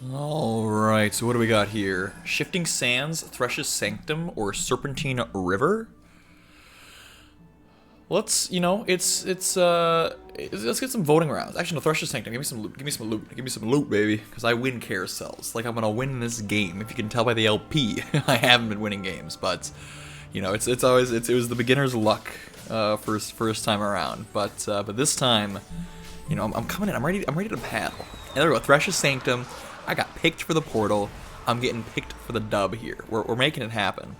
Alright, so what do we got here? Shifting Sands, Thresh's Sanctum, or Serpentine River? Let's, let's get some voting rounds. Actually, no, Thresh's Sanctum, give me some loot, give me some loot, give me some loot, baby. Because I win carousels. Like, I'm gonna win this game. If you can tell by the LP, I haven't been winning games, but, it was the beginner's luck, first time around. But this time, I'm coming in, I'm ready to paddle. And there we go, Thresh's Sanctum. I got picked for the portal. I'm getting picked for the dub here. We're making it happen.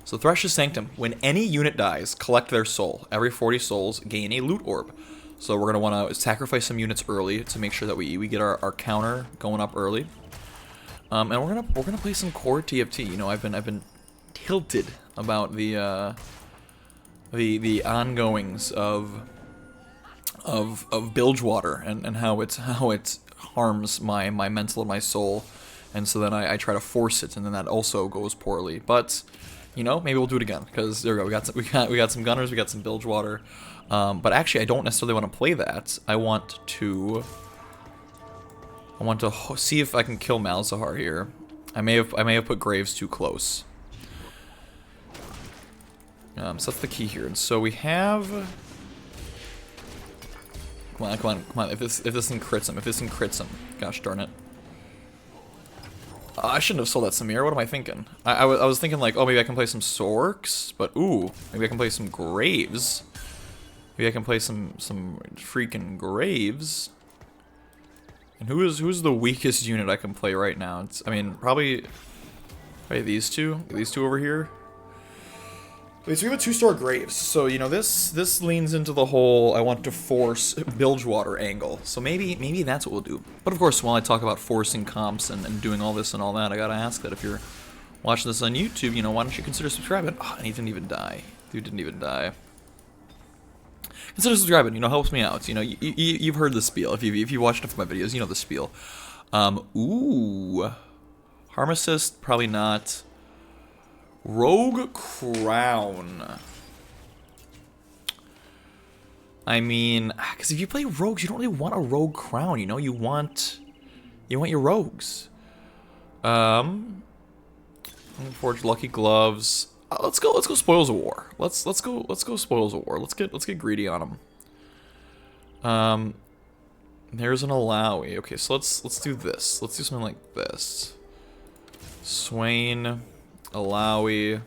So Thresh's Sanctum. When any unit dies, collect their soul. Every 40 souls, gain a loot orb. So we're gonna want to sacrifice some units early to make sure that we get our counter going up early. And we're gonna play some core TFT. I've been tilted about the ongoings of Bilgewater and how it harms my mental and my soul, and so then I try to force it, and then that also goes poorly. But maybe we'll do it again, because there we go. We got some gunners, we got some Bilgewater. But actually, I don't necessarily want to play that. I want to see if I can kill Malzahar here. I may have put Graves too close. So that's the key here. And so we have. Come on. If this thing crits him. Gosh darn it. I shouldn't have sold that Samir. What am I thinking? I was thinking like, oh, maybe I can play some Sorks, but ooh, maybe I can play some Graves. Maybe I can play some freaking Graves. And who's the weakest unit I can play right now? Probably these two. These two over here. Wait, so we have a 2-star Graves, so, this leans into the whole I want to force Bilgewater angle, so maybe that's what we'll do. But of course, while I talk about forcing comps and doing all this and all that, I gotta ask that if you're watching this on YouTube, why don't you consider subscribing? Oh, and he didn't even die. Dude didn't even die. Consider subscribing, helps me out. You've heard the spiel. If you watched enough of my videos, you know the spiel. Ooh. Harm assist, probably not. Rogue Crown. Because if you play rogues, you don't really want a rogue crown, you want your rogues. Forge Lucky Gloves. Let's go Spoils of War. Let's go Spoils of War. Let's get greedy on them. There's an Illaoi. Okay, so let's do this. Let's do something like this. Swain, Illaoi.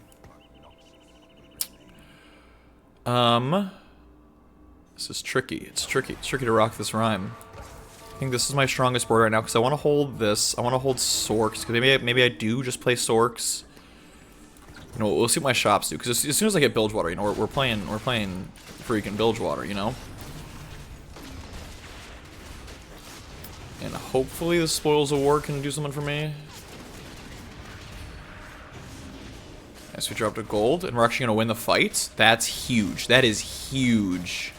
This is tricky. It's tricky to rock this rhyme. I think this is my strongest board right now because I want to hold this. I want to hold Sorks because maybe I do just play Sorks. We'll see what my shops do because as soon as I get Bilgewater, we're playing freaking Bilgewater, And hopefully the Spoils of War can do something for me. Nice, we dropped a gold, and we're actually gonna win the fight. That's huge. That is huge.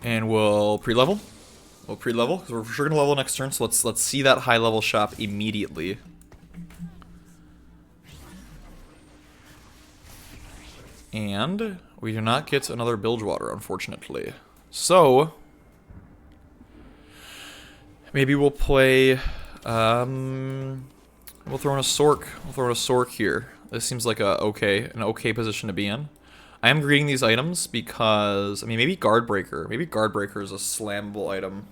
And we'll pre-level. Because we're for sure gonna level next turn. So let's see that high level shop immediately. And we do not get another Bilgewater, unfortunately. So maybe we'll play. We'll throw in a Sork. We'll throw in a Sork here. This seems like an okay position to be in. I am greeting these items because maybe Guardbreaker. Maybe Guardbreaker is a slammable item.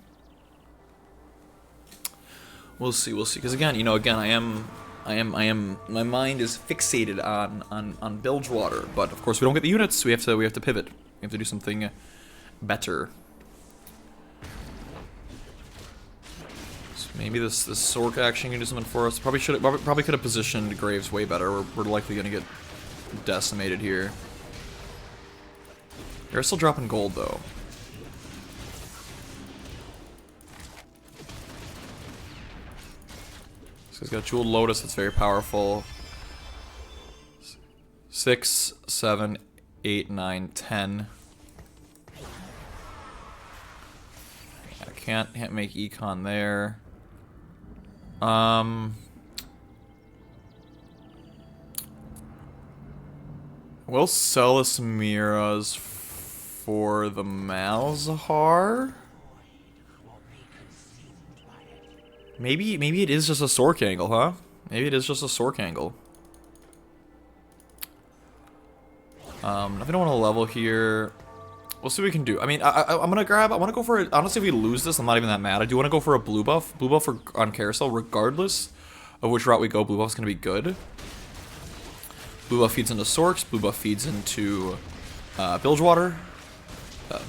We'll see. Because again, I am. My mind is fixated on Bilgewater, but of course we don't get the units. So we have to pivot. We have to do something better. So maybe this Sork action can do something for us. Probably could have positioned Graves way better. We're likely gonna get decimated here. They're still dropping gold though. So he's got Jeweled Lotus that's very powerful. 6, 7, 8, 9, 10. I can't make econ there. We'll sell us Miras for the Malzahar. Maybe it is just a Sork angle, huh? Maybe it is just a Sork angle. If I don't want to level here, we'll see what we can do. I mean, I'm gonna grab. I want to go for it. Honestly, if we lose this, I'm not even that mad. I do want to go for a blue buff. Blue buff on Carousel, regardless of which route we go. Blue buff's gonna be good. Blue buff feeds into Sorks. Blue buff feeds into Bilgewater.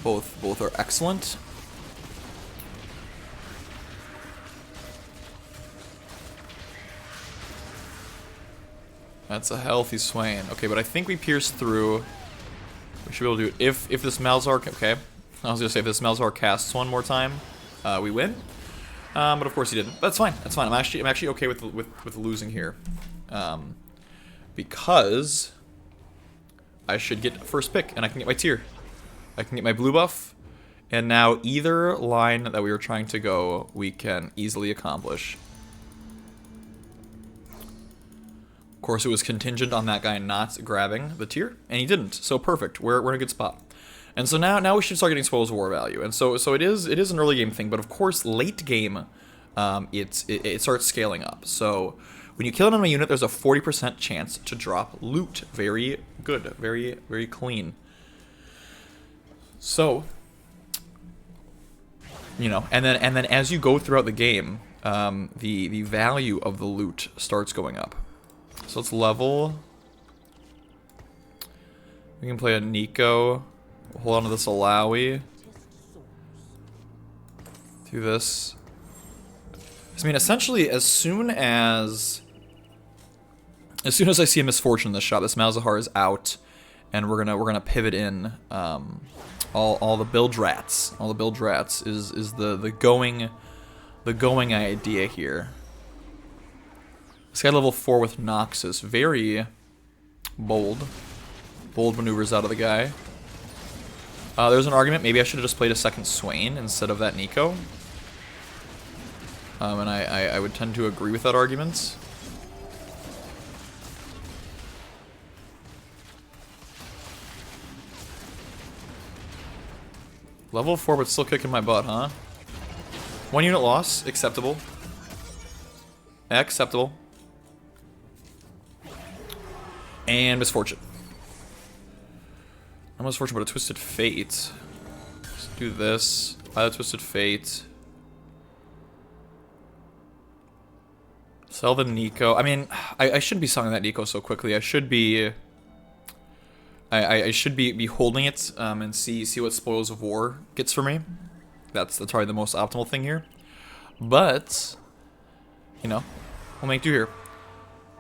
Both are excellent. That's a healthy Swain. Okay, but I think we pierce through. We should be able to do it. If this Malzahar, okay. I was gonna say if this Malzahar casts one more time, we win. But of course he didn't. That's fine. That's fine. I'm actually okay with losing here, because I should get first pick and I can get my tier. I can get my blue buff, and now either line that we were trying to go, we can easily accomplish. Of course, it was contingent on that guy not grabbing the tier, and he didn't. So perfect. We're in a good spot. And so now we should start getting Spoils of War value. And so it is an early game thing, but of course late game, it starts scaling up. So when you kill an enemy unit, there's a 40% chance to drop loot. Very good. Very, very clean. So, you know, and then as you go throughout the game, the value of the loot starts going up. So let's level. We can play a Neeko. Hold on to this Illaoi. Do this. I mean, essentially, as soon as I see a misfortune in this shot, this Malzahar is out, and we're gonna pivot in. All the build rats. All the build rats is the going idea here. This guy level 4 with Noxus. Very bold. Bold maneuvers out of the guy. There's an argument. Maybe I should have just played a second Swain instead of that Neeko. And I would tend to agree with that argument. Level 4 but still kicking my butt, huh? 1 unit loss. Acceptable. Acceptable. And misfortune. Not misfortune, but a Twisted Fate. Let's do this. Buy the Twisted Fate. Sell the Neeko. I mean, I shouldn't be selling that Neeko so quickly. I should be... I should be holding it and see what Spoils of War gets for me. That's probably the most optimal thing here. But, you know, we'll make do here.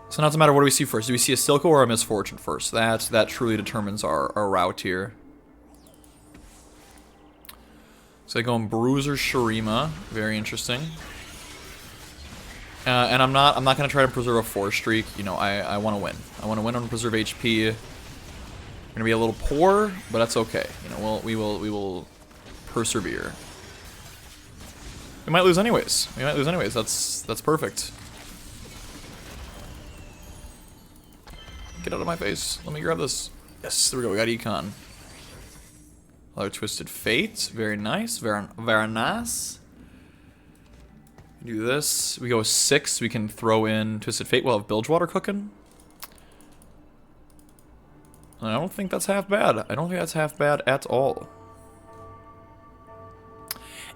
So now it's a matter of what do we see first. Do we see a Silco or a Misfortune first? That truly determines our route here. So I go in Bruiser Shurima. Very interesting. And I'm not gonna try to preserve a 4 streak. You know, I want to win. I want to win on preserve HP. We're gonna be a little poor, but that's okay. You know, we will persevere. We might lose anyways. We might lose anyways. That's perfect. Get out of my face. Let me grab this. Yes, there we go. We got Econ. Another Twisted Fate. Very nice. Very nice. Do this. We go 6. We can throw in Twisted Fate. We'll have Bilgewater cooking. I don't think that's half bad. I don't think that's half bad at all.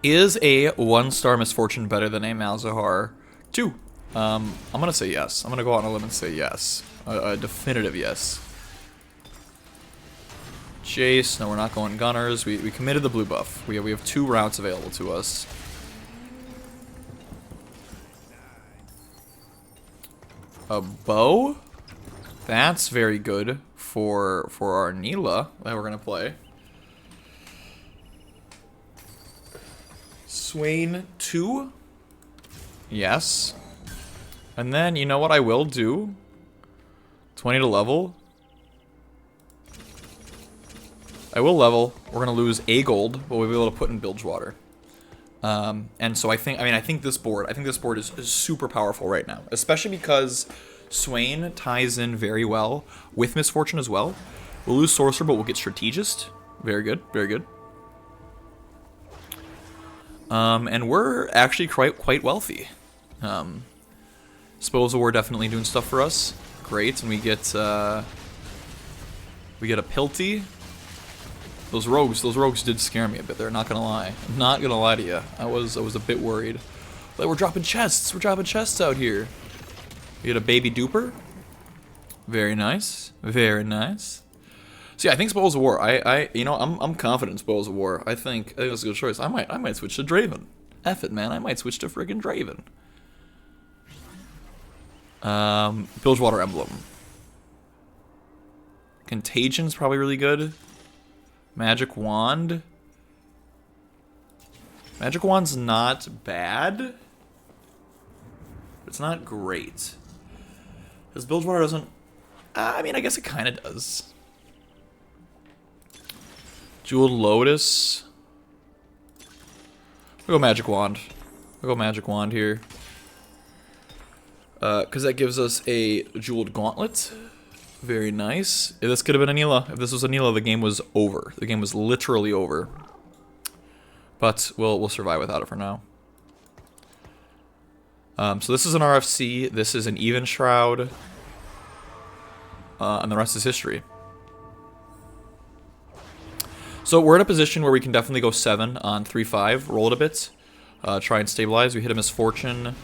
Is a 1-star Misfortune better than a Malzahar 2? I'm gonna say yes. I'm gonna go out on a limb and say yes. A definitive yes. Jace. No, we're not going Gunners. We committed the blue buff. We have 2 routes available to us. A bow? That's very good for our Nilah that we're gonna play. Swain 2? Yes. And then, you know what I will do? 20 to level. I will level. We're gonna lose a gold, but we'll be able to put in Bilgewater. And so I think this board is super powerful right now, especially because Swain ties in very well with Misfortune as well. We'll lose Sorcerer, but we'll get Strategist, Very good. Very good. And we're actually quite wealthy. Spoils of War definitely doing stuff for us. Great, and we get a Pilty. Those rogues did scare me a bit there, not gonna lie. I'm not gonna lie to you. I was a bit worried. Like, we're dropping chests out here. We get a baby duper. Very nice. Very nice. So yeah, I think Spoils of War. I'm confident in Spoils of War. I think that's a good choice. I might switch to Draven. F it, man. I might switch to friggin' Draven. Bilgewater Emblem. Contagion's probably really good. Magic Wand. Magic Wand's not bad. It's not great. Because Bilgewater doesn't... I mean, I guess it kind of does. Jeweled Lotus. We'll go Magic Wand. We'll go Magic Wand here. Because that gives us a Jeweled Gauntlet. Very nice. This could have been Nilah. If this was Nilah, the game was over. The game was literally over. But we'll survive without it for now. So this is an RFC. This is an Even Shroud. And the rest is history. So we're in a position where we can definitely go 7 on 3-5. Roll it a bit. Try and stabilize. We hit a Misfortune.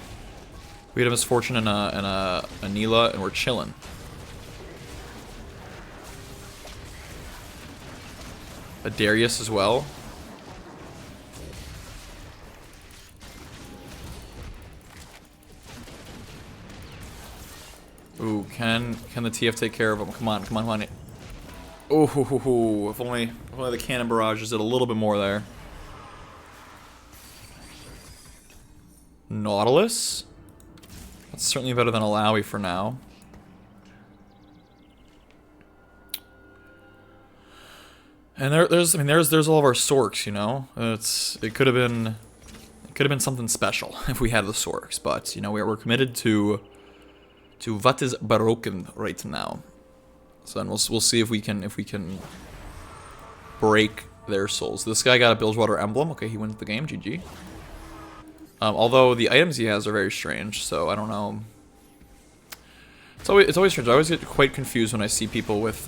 We hit a Misfortune and a Nilah, and we're chilling. A Darius as well. Ooh, can the TF take care of him? Come on, come on, come on. Oh, if only the cannon barrages did a little bit more there. Nautilus. That's certainly better than Illaoi for now. And there's all of our Sorks, you know. It could have been something special if we had the Sorks, but you know we're committed to what is broken right now. So then we'll see if we can break their souls. This guy got a Bilgewater Emblem. Okay, he wins the game. GG. Although the items he has are very strange, so I don't know. It's always strange. I always get quite confused when I see people with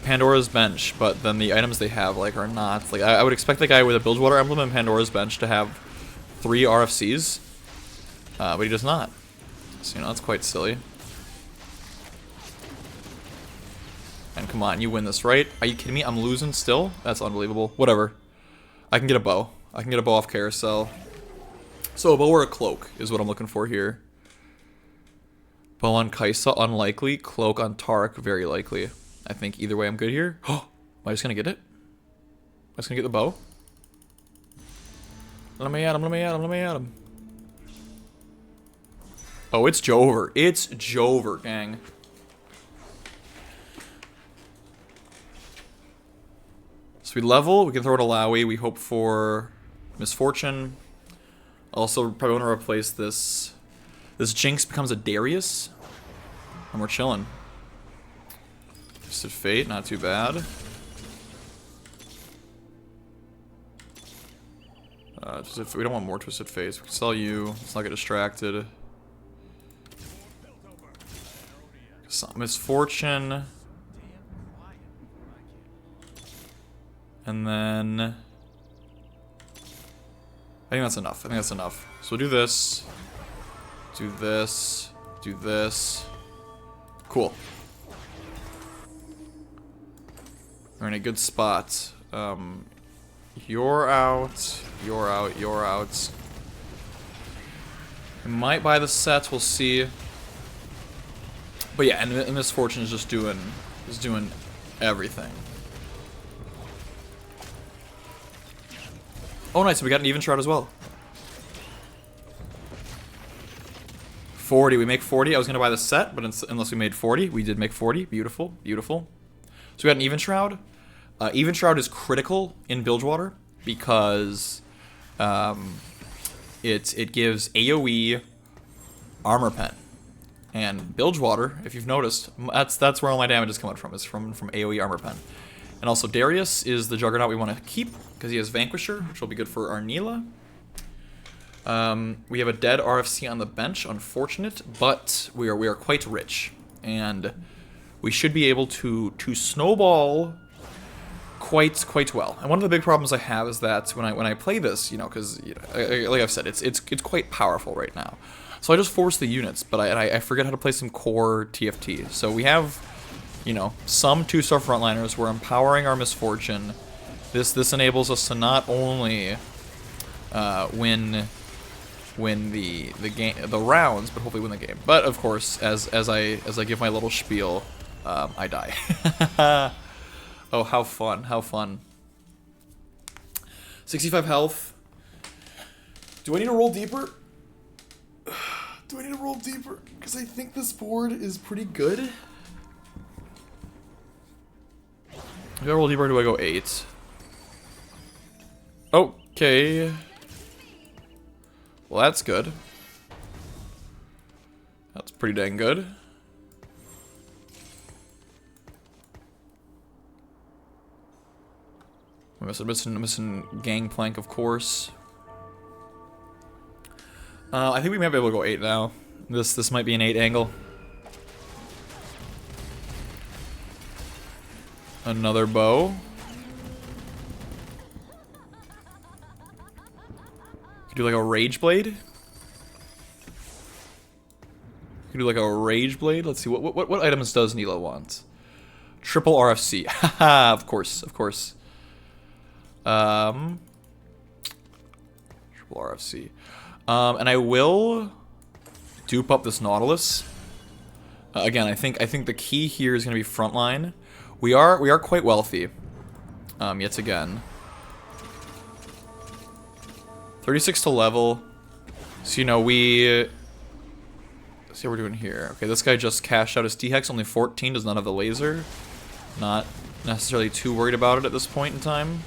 Pandora's Bench, but then the items they have like are not. Like I would expect the guy with a Bilgewater Emblem and Pandora's Bench to have 3 RFCs, but he does not. So you know that's quite silly. And come on, you win this, right? Are you kidding me? I'm losing still? That's unbelievable. Whatever. I can get a bow. I can get a bow off Carousel. So a bow or a cloak is what I'm looking for here. Bow on Kaisa, unlikely. Cloak on Taric, very likely. I think either way I'm good here. Oh, am I just gonna get it? I'm just gonna get the bow. Let me at him, let me at him, let me at him. Oh, it's Jover. It's Jover, gang. So we level, we can throw it Illaoi, we hope for Misfortune. Also, probably want to replace this. This Jinx becomes a Darius. And we're chilling. Twisted Fate, not too bad. We don't want more Twisted Fates. We can sell you. Let's not get distracted. Misfortune. And then... I think that's enough. I think that's enough. So we'll do this. Do this. Do this. Cool. We're in a good spot. You're out. You're out. You're out. We might buy the sets. We'll see. But yeah, and Misfortune is just doing everything. Oh, nice. So we got an Even Shroud as well. 40. We make 40. I was going to buy the set, but unless we made 40, we did make 40. Beautiful. Beautiful. So we got an Even Shroud. Even Shroud is critical in Bilgewater because it gives AoE armor pen. And Bilgewater, if you've noticed, that's where all my damage is coming from, is from AoE Armor Pen. And also Darius is the Juggernaut we want to keep, because he has Vanquisher, which will be good for our Nilah. We have a dead RFC on the bench, unfortunate, but we are quite rich. And we should be able to snowball quite well. And one of the big problems I have is that when I play this, you know, because like I've said, it's quite powerful right now. So I just force the units, but I forget how to play some core TFT. So we have, you know, some 2-star frontliners. We're empowering our Misfortune. This enables us to not only win the rounds, but hopefully win the game. But of course, as I give my little spiel, I die. Oh, how fun! How fun! 65 health. Do I need to roll deeper? Do I need to roll deeper? Because I think this board is pretty good. Do I roll deeper or do I go 8? Okay. Well, that's good. That's pretty dang good. I'm missing Gangplank, of course. I think we might be able to go 8 now. This might be an 8 angle. Another bow. Could do like a Rage Blade. Could do like a Rage Blade. Let's see what items does Nilah want? Triple RFC. Haha, of course, of course. Triple RFC. And I will dupe up this Nautilus. Again, I think the key here is going to be frontline. We are quite wealthy. Yet again. 36 to level. So, you know, let's see what we're doing here. Okay, this guy just cashed out his T-Hex, only 14, does not have the laser. Not necessarily too worried about it at this point in time.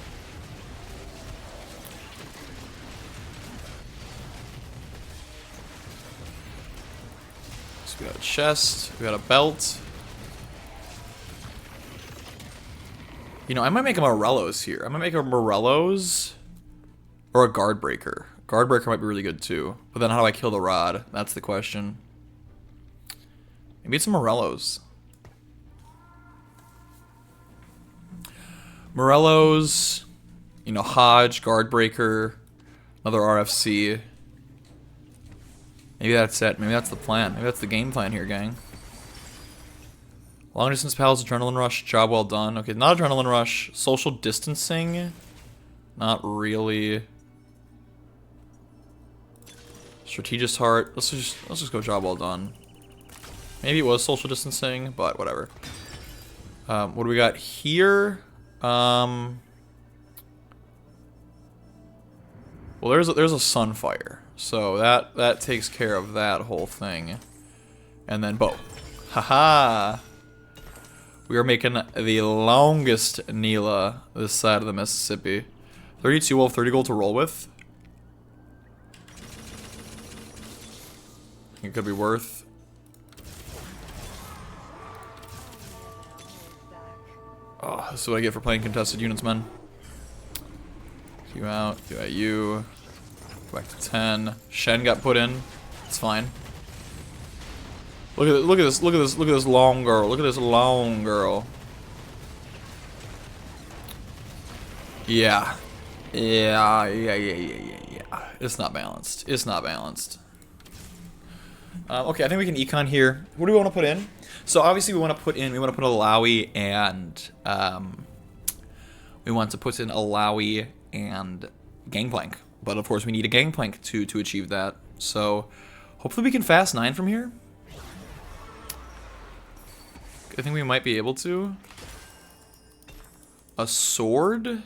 So we got a chest, we got a belt. You know, I might make a Morello's here. I might make a Morello's or a Guard Breaker. Guard Breaker might be really good too. But then how do I kill the Rod? That's the question. Maybe it's a Morello's. Morello's, you know, Hodge, Guard Breaker, another RFC. Maybe that's it. Maybe that's the plan. Maybe that's the game plan here, gang. Long distance pals, adrenaline rush, job well done. Okay, not adrenaline rush. Social distancing, not really. Strategist heart. Let's just go job well done. Maybe it was social distancing, but whatever. What do we got here? Well, there's a Sunfire, so that takes care of that whole thing. And then bow. Haha. We are making the longest Nilah this side of the Mississippi. 32 wolf, 30 gold to roll with. I think it could be worth. Oh, this is what I get for playing contested units, man. You out, you at you. Go back to 10. Shen got put in. It's fine. Look at this long girl. Look at this long girl. Yeah. It's not balanced. It's not balanced. Okay, I think we can econ here. What do we want to put in? So obviously we want to put Illaoi and Gangplank. But of course we need a Gangplank to achieve that. So hopefully we can fast 9 from here. I think we might be able to. A sword?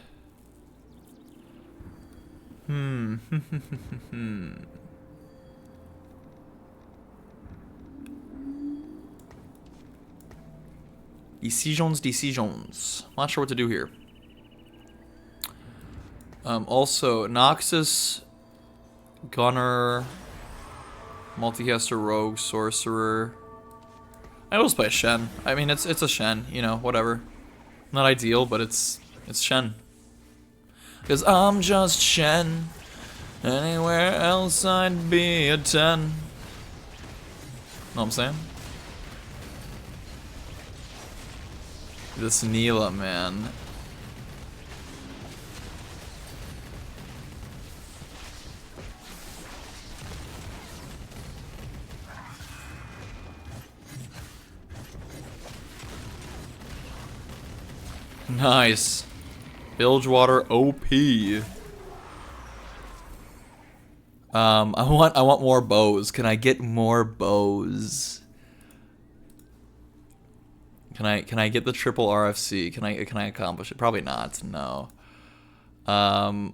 Decisions. Not sure what to do here. Also, Noxus, Gunner, Multicaster, Rogue, Sorcerer. I always play a Shen. I mean, it's a Shen, you know, whatever. Not ideal, but it's Shen. Because I'm just Shen. Anywhere else I'd be a 10. Know what I'm saying? This Nilah, man. Nice. Bilgewater OP. I want more bows. Can I get more bows? Can I get the triple RFC? Can I accomplish it? Probably not. No. What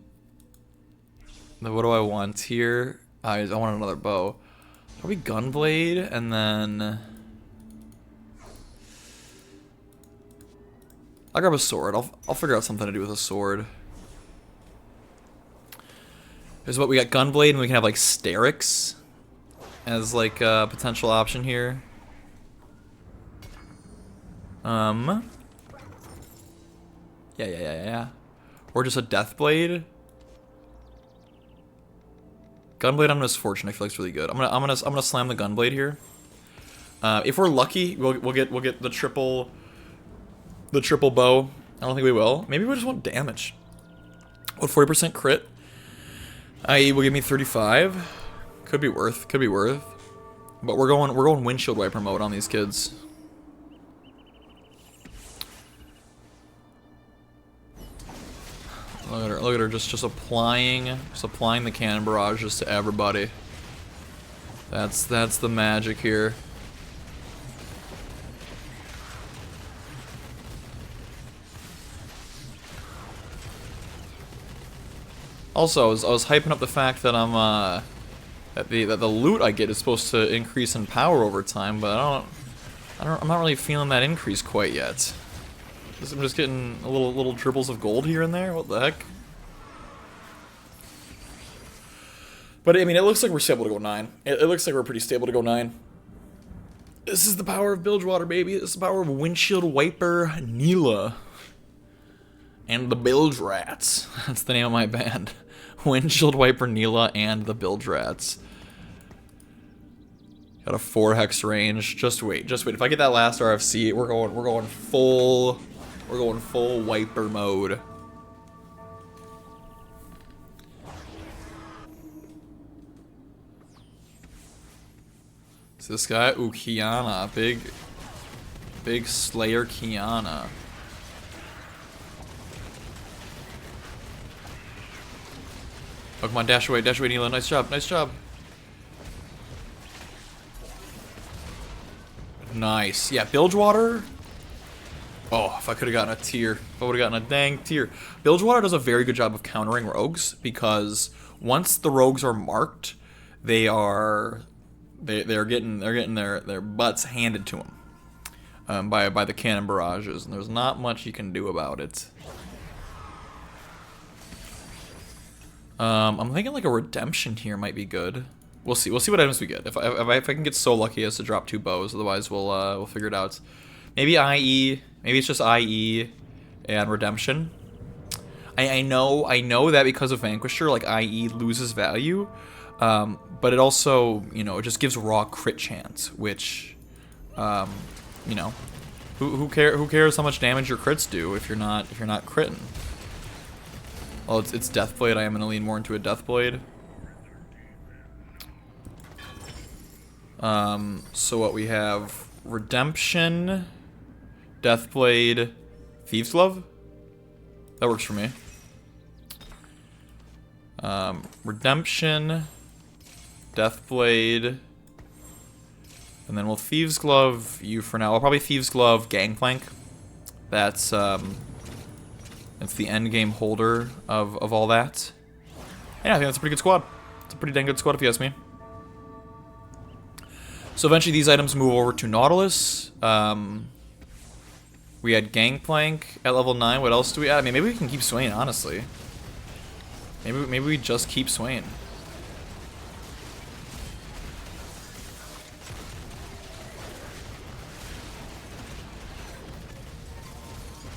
do I want here? I want another bow. Probably Gunblade and then I'll grab a sword. I'll figure out something to do with a sword. Here's what we got: Gunblade, and we can have like Sterix as like a potential option here. Yeah. Or just a Deathblade. Gunblade on Misfortune, I feel like it's really good. I'm gonna slam the Gunblade here. If we're lucky, we'll get the triple bow. I don't think we will. Maybe we just want damage. What, 40% crit? I.e. will give me 35. Could be worth. But we're going windshield wiper mode on these kids. Look at her just applying the cannon barrages to everybody. That's the magic here. Also, I was hyping up the fact that that the loot I get is supposed to increase in power over time, but I'm not really feeling that increase quite yet. I'm just getting a little dribbles of gold here and there. What the heck? But I mean, it looks like we're stable to go 9. It looks like we're pretty stable to go 9. This is the power of Bilgewater, baby. This is the power of Windshield Wiper Nilah. And the Bilge Rats. That's the name of my band. Windshield Wiper Nilah and the Bilge Rats. Got a 4 hex range. Just wait. If I get that last RFC, we're going full wiper mode. So this guy, ooh, Qiyana, big Slayer Qiyana. Oh, come on, dash away, Nilah. Nice job. Nice. Yeah, Bilgewater. Oh, if I could have gotten a tier. If I would have gotten a dang tier. Bilgewater does a very good job of countering rogues, because once the rogues are marked, they're getting their butts handed to them by the cannon barrages, and there's not much you can do about it. I'm thinking like a redemption here might be good. We'll see what items we get. If I can get so lucky as to drop 2 bows, otherwise we'll figure it out. Maybe IE. Maybe it's just IE and redemption. I know that because of Vanquisher, like IE loses value, but it also, you know, it just gives raw crit chance, which, you know, who cares how much damage your crits do if you're not critting. Well, it's Deathblade. I am gonna lean more into a Deathblade. So what we have: Redemption, Deathblade, Thieves Glove. That works for me. Redemption, Deathblade, and then we'll Thieves Glove you for now. I'll probably Thieves Glove Gangplank. That's the end game holder of all that. Yeah, I think that's a pretty good squad. It's a pretty dang good squad if you ask me. So eventually these items move over to Nautilus. We had Gangplank at level 9. What else do we add? I mean, maybe we can keep Swain, honestly. Maybe we just keep Swain.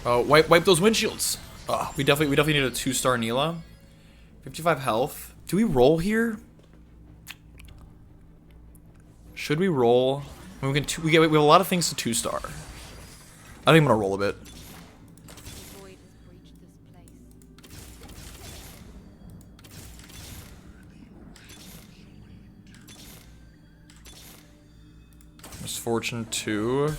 Wipe those windshields. We definitely need a 2-star Nilah. 55 health. Do we roll here? Should we roll? I mean, we have a lot of things to 2-star. I think I'm gonna roll a bit. Misfortune 2.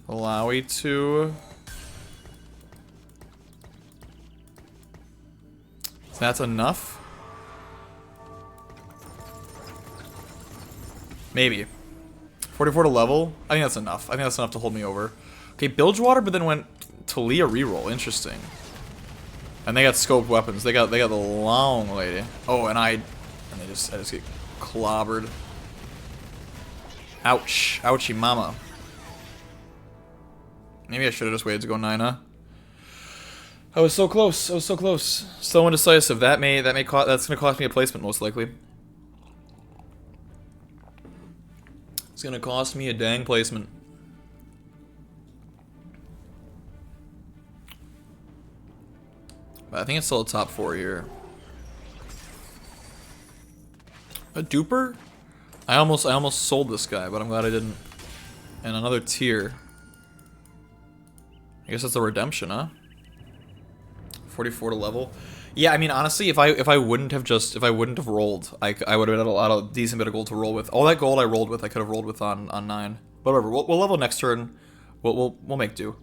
Illaoi 2. So that's enough? Maybe. 44 to level? I think that's enough. I think that's enough to hold me over. Okay, Bilgewater, but then went Taliyah reroll. Interesting. And they got scoped weapons. They got the long lady. Oh, and I just get clobbered. Ouch. Ouchie mama. Maybe I should have just waited to go Nina. I was so close. I was so close. So indecisive. That's gonna cost me a placement most likely. It's gonna cost me a dang placement. But I think it's still a top 4 here. A duper? I almost sold this guy, but I'm glad I didn't. And another tier. I guess that's a redemption, huh? 44 to level. Yeah, I mean honestly, if I wouldn't have rolled, I would have had a decent bit of gold to roll with. All that gold I rolled with, I could have rolled with on 9. Whatever. We'll level next turn. We'll make do.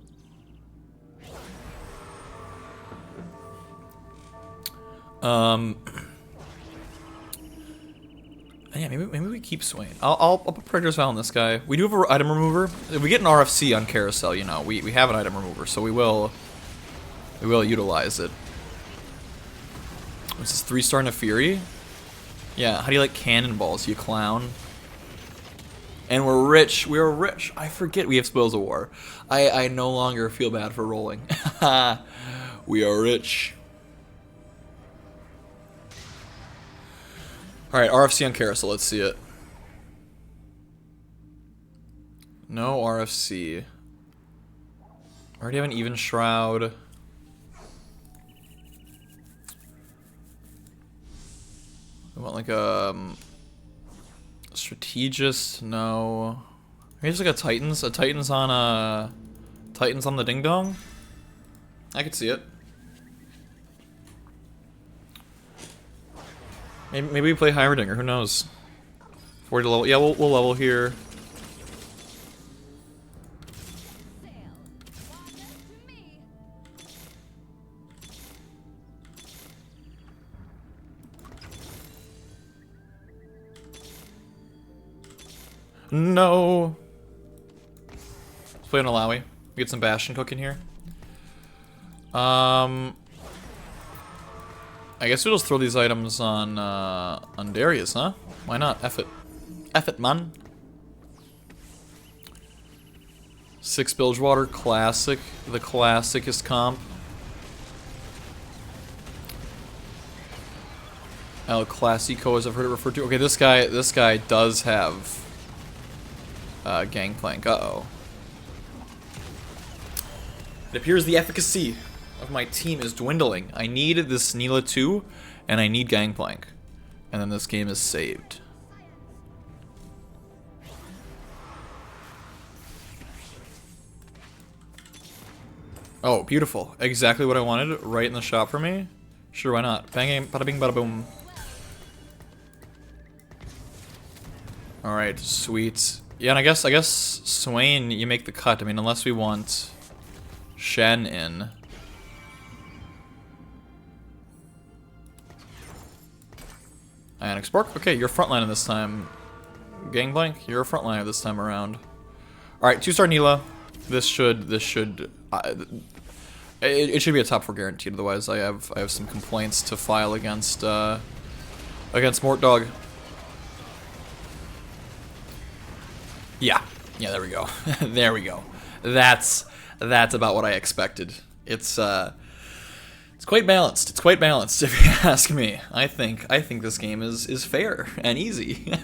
Yeah, maybe we keep swaying. I'll put Predator's Vow on this guy. We do have an item remover. If we get an RFC on Carousel, you know, we have an item remover, so we will utilize it. What's this 3-star Naafiri? Yeah, how do you like cannonballs, you clown? And we're rich. We're rich. I forget we have Spoils of War. I no longer feel bad for rolling. We are rich. Alright, RFC on Carousel, let's see it. No RFC. Already have an Even Shroud. We want like a Strategist, no. Maybe just like a Titans on the Ding Dong? I could see it. Maybe we play Heimerdinger, who knows? 40 to level. Yeah, we'll level here. No. Let's play an Illaoi. Get some Bastion cooking here. I guess we'll just throw these items on Darius, huh? Why not? F it. F it, man. 6 Bilgewater, classic. The classicest comp. El Clasico, as I've heard it referred to. Okay, this guy does have Gangplank. Uh-oh. It appears the efficacy of my team is dwindling. I need this Nilah 2, and I need Gangplank. And then this game is saved. Oh, beautiful. Exactly what I wanted, right in the shop for me. Sure, why not? Bang, bada bing, bada boom. Alright, sweet. Yeah, and I guess Swain, you make the cut. I mean, unless we want Shen in. And Expork. Okay, you're frontliner this time. Gangplank, you're a frontliner this time around. Alright, 2-star Nilah. This should it should be a top 4 guaranteed. Otherwise, I have some complaints to file against Mort Dog. Yeah, there we go. There we go. That's about what I expected. It's quite balanced. It's quite balanced, if you ask me. I think this game is fair and easy.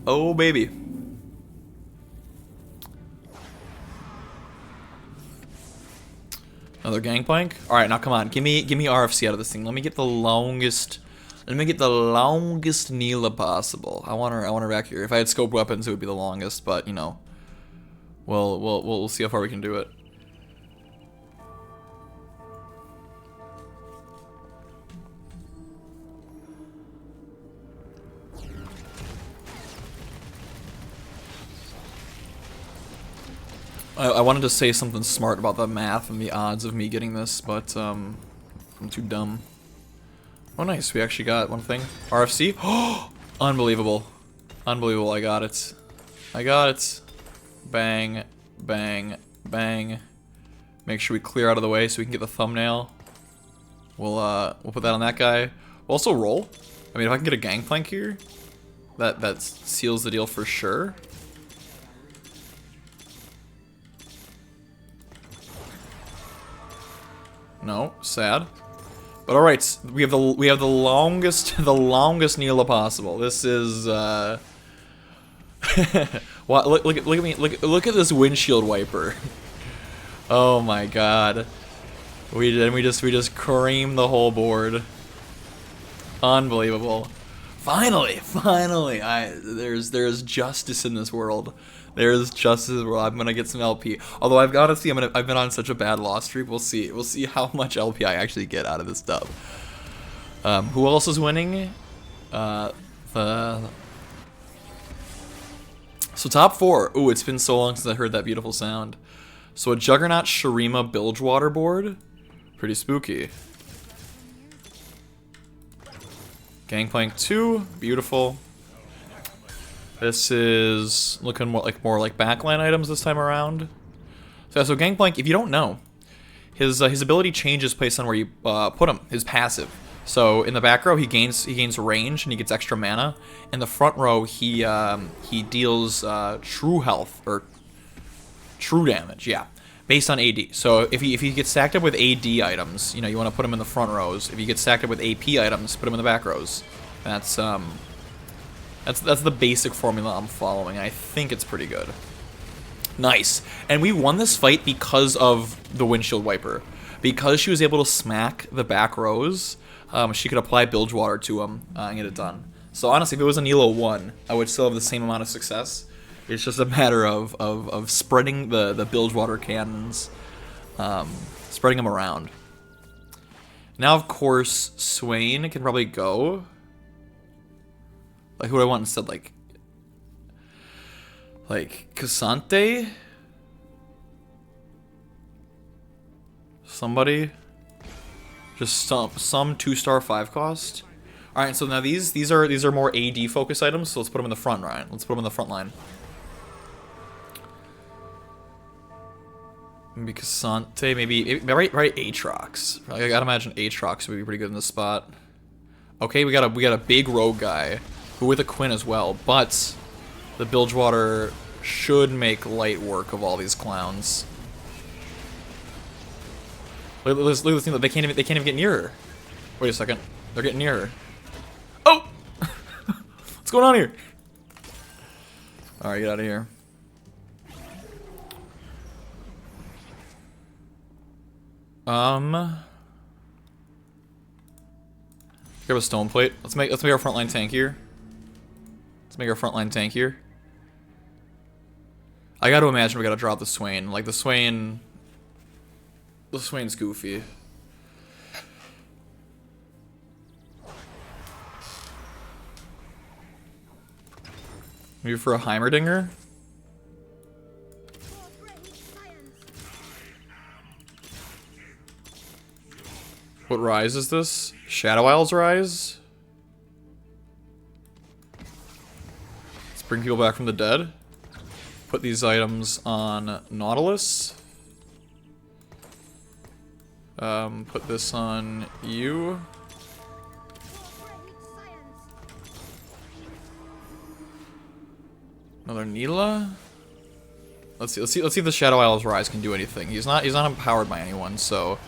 Oh baby. Another Gangplank? Alright, now come on. Give me RFC out of this thing. Let me get the longest Nilah possible. I want her back here. If I had scope weapons, it would be the longest, but you know. We'll see how far we can do it. I wanted to say something smart about the math and the odds of me getting this, but I'm too dumb. Oh nice, we actually got one thing. RFC? Oh, unbelievable. Unbelievable, I got it. I got it. Bang, bang, bang. Make sure we clear out of the way so we can get the thumbnail. We'll put that on that guy. We'll also roll. I mean, if I can get a Gangplank here, that seals the deal for sure. No, sad. But all right, we have the longest Nilah possible. This is what? Look at me! Look at this windshield wiper. Oh my god! We just creamed the whole board. Unbelievable! Finally! There's justice in this world. There's justice in this world. I'm gonna get some LP. Although I've got to see, I've been on such a bad loss streak. We'll see. We'll see how much LP I actually get out of this dub. Who else is winning? So top 4. Ooh, it's been so long since I heard that beautiful sound. So a Juggernaut Shurima Bilgewater board. Pretty spooky. Gangplank 2, beautiful. This is looking more like backline items this time around. So Gangplank, if you don't know, his ability changes based on where you put him. His passive. So in the back row he gains range and he gets extra mana. In the front row he deals true health or true damage. Yeah, based on AD. So if he gets stacked up with AD items, you know, you want to put him in the front rows. If you get stacked up with AP items, put him in the back rows. That's the basic formula I'm following. I think it's pretty good. Nice. And we won this fight because of the windshield wiper. Because she was able to smack the back rows, she could apply Bilgewater to him and get it done. So honestly, if it was a Nilah 1, I would still have the same amount of success. It's just a matter of spreading the Bilgewater cannons, spreading them around. Now, of course, Swain can probably go. Like, who do I want instead? Like Cassante? Somebody? Just some 2-star 5 cost? Alright, so now these are more AD focus items, so let's put them in the front line. Let's put them in the front line. Maybe Cassante, maybe right Aatrox. I gotta imagine Aatrox would be pretty good in this spot. Okay, we got a big rogue guy. Who with a Quinn as well, but the Bilgewater should make light work of all these clowns. Look at this thing. They can't even get nearer. Wait a second, they're getting nearer. Oh, what's going on here? All right, get out of here. Grab a stone plate. Let's make our frontline tank here. Let's make our frontline tank here. I gotta imagine we gotta drop the Swain. Like the Swain's goofy. Maybe for a Heimerdinger? What rise is this? Shadow Isles rise? Let's bring people back from the dead. Put these items on Nautilus. Put this on you. Another Nilah. Let's see if the Shadow Isles rise can do anything. He's not empowered by anyone, so.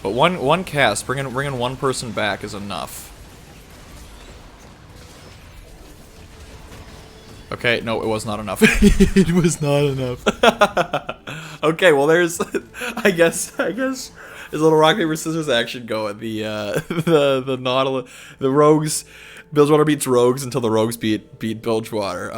But one cast, bringing one person back is enough. Okay, no, it was not enough. It was not enough. Okay, well there's, I guess There's a little rock paper scissors action going. The Nautilus, the Rogues, Bilgewater beats Rogues until the Rogues beat Bilgewater.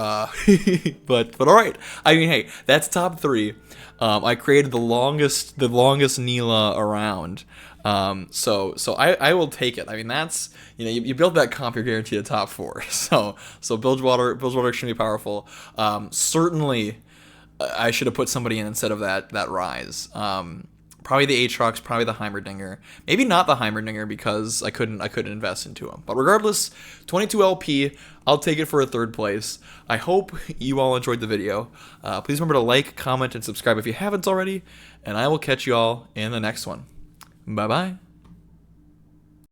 But all right. I mean, hey, that's top 3. I created the longest Nilah around. So I will take it. I mean, that's, you build that comp, you're guaranteed a top 4. So Bilgewater extremely powerful. Certainly, I should have put somebody in instead of that Rise. Probably the Aatrox, probably the Heimerdinger. Maybe not the Heimerdinger because I couldn't invest into him. But regardless, 22 LP, I'll take it for a 3rd place. I hope you all enjoyed the video. Please remember to like, comment, and subscribe if you haven't already. And I will catch you all in the next one. Bye-bye.